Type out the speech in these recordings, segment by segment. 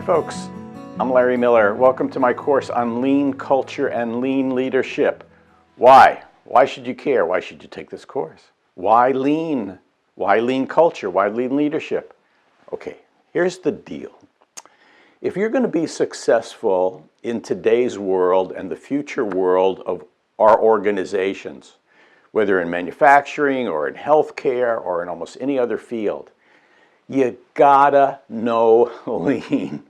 folks, I'm Larry Miller. Welcome to my course on lean culture and lean leadership. Why? Why should you care? Why should you take this course? Why lean? Why lean culture? Why lean leadership? Okay, here's the deal. If you're going to be successful in today's world and the future world of our organizations, whether in manufacturing or in healthcare or in almost any other field, you gotta know lean.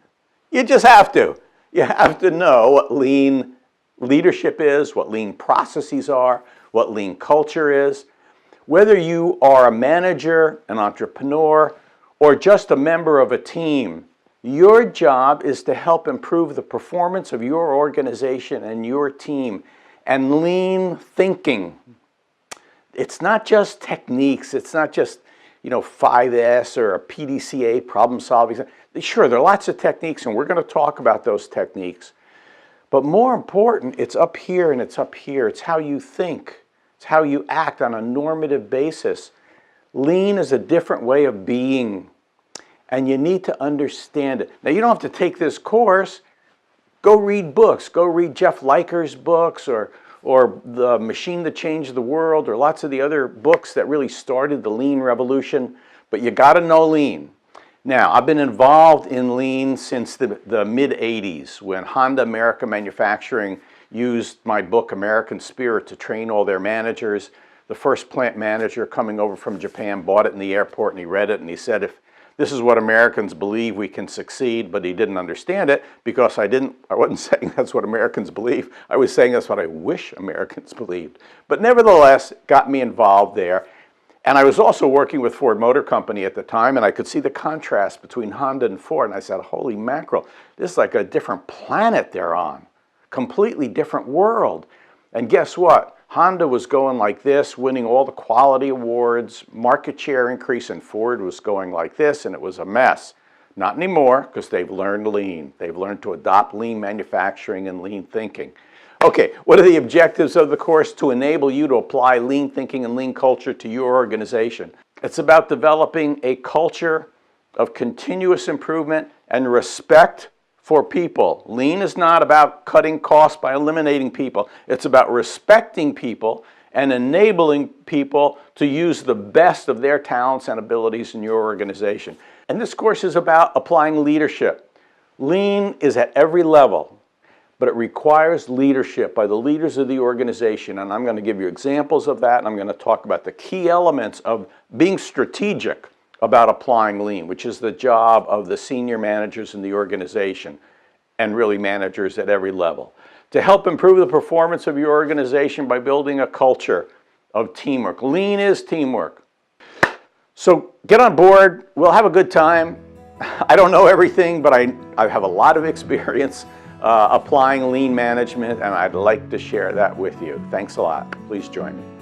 You just have to. You have to know what lean leadership is, what lean processes are, what lean culture is. Whether you are a manager, an entrepreneur, or just a member of a team, your job is to help improve the performance of your organization and your team. And lean thinking, it's not just techniques, it's not just 5S or a PDCA, problem solving. Sure, there are lots of techniques and we're going to talk about those techniques. But more important, it's up here and it's up here. It's how you think. It's how you act on a normative basis. Lean is a different way of being and you need to understand it. Now, you don't have to take this course. Go read books. Go read Jeff Liker's books or The Machine That Changed the World, or lots of the other books that really started the lean revolution, but you got to know lean. Now, I've been involved in lean since the mid-'80s when Honda America Manufacturing used my book, American Spirit, to train all their managers. The first plant manager coming over from Japan bought it in the airport and he read it and he said, if this is what Americans believe, we can succeed, but he didn't understand it because I wasn't saying that's what Americans believe. I was saying that's what I wish Americans believed. But nevertheless, got me involved there. And I was also working with Ford Motor Company at the time, and I could see the contrast between Honda and Ford. And I said, holy mackerel, this is like a different planet they're on, completely different world. And guess what? Honda was going like this, winning all the quality awards, market share increase, and Ford was going like this, and it was a mess. Not anymore, because they've learned lean. They've learned to adopt lean manufacturing and lean thinking. Okay, what are the objectives of the course? To enable you to apply lean thinking and lean culture to your organization. It's about developing a culture of continuous improvement and respect for people. Lean is not about cutting costs by eliminating people. It's about respecting people and enabling people to use the best of their talents and abilities in your organization. And this course is about applying leadership. Lean is at every level, but it requires leadership by the leaders of the organization. And I'm going to give you examples of that, and I'm going to talk about the key elements of being strategic about applying lean, which is the job of the senior managers in the organization and really managers at every level. To help improve the performance of your organization by building a culture of teamwork. Lean is teamwork. So get on board. We'll have a good time. I don't know everything, but I have a lot of experience applying lean management, and I'd like to share that with you. Thanks a lot. Please join me.